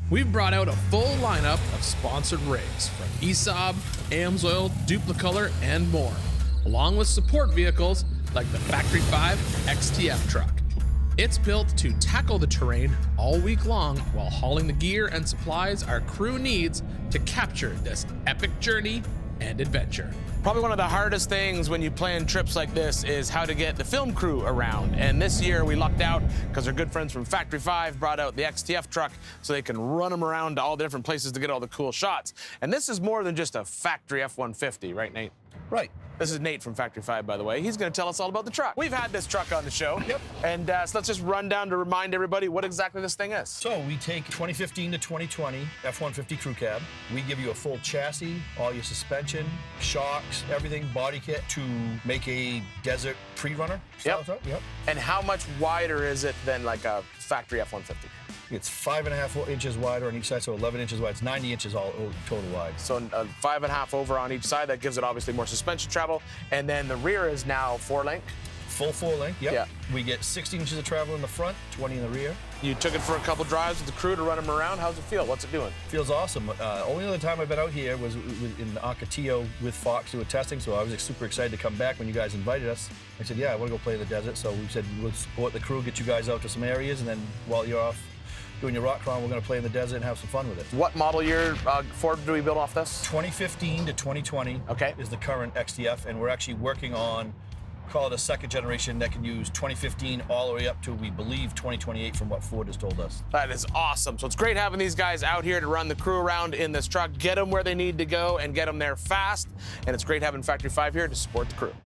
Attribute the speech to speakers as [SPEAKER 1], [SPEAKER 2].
[SPEAKER 1] We've brought out a full lineup of sponsored rigs from ESAB, AMSOIL, Duplicolor, and more, along with support vehicles like the Factory 5 XTF truck. It's built to tackle the terrain all week long while hauling the gear and supplies our crew needs to capture this epic journey and adventure.
[SPEAKER 2] Probably one of the hardest things when you plan trips like this is how to get the film crew around. And this year we lucked out because our good friends from Factory 5 brought out the XTF truck so they can run them around to all the different places to get all the cool shots. And this is more than just a factory F-150, right, Nate?
[SPEAKER 3] Right.
[SPEAKER 2] This is Nate from Factory 5, by the way. He's going to tell us all about the truck. We've had this truck on the show.
[SPEAKER 3] Yep.
[SPEAKER 2] And so let's just run down to remind everybody what exactly this thing is.
[SPEAKER 3] So we take 2015 to 2020 F-150 crew cab. We give you a full chassis, all your suspension, shocks, everything, body kit to make a desert pre-runner style truck. Yep.
[SPEAKER 2] And how much wider is it than like a factory F-150?
[SPEAKER 3] It's 5.5 inches wider on each side, so 11 inches wide. It's 90 inches all total wide.
[SPEAKER 2] So 5.5 over on each side. That gives it obviously more suspension travel. And then the rear is now 4-link.
[SPEAKER 3] Full 4-link, yep.
[SPEAKER 2] Yeah.
[SPEAKER 3] We get 16 inches of travel in the front, 20 in the rear.
[SPEAKER 2] You took it for a couple drives with the crew to run them around. How's it feel? What's it doing?
[SPEAKER 3] Feels awesome. Only other time I've been out here was in Ocotillo with Fox doing testing, so I was super excited to come back when you guys invited us. I said, yeah, I want to go play in the desert, so we said we'll support the crew, get you guys out to some areas, and then while you're off doing your rock crawl, we're going to play in the desert and have some fun with it.
[SPEAKER 2] What model year Ford do we build off this?
[SPEAKER 3] 2015 to 2020 is the current XTF, and we're actually working on, call it a second generation that can use 2015 all the way up to, we believe, 2028 from what Ford has told us.
[SPEAKER 2] That is awesome. So it's great having these guys out here to run the crew around in this truck, get them where they need to go and get them there fast. And it's great having Factory 5 here to support the crew.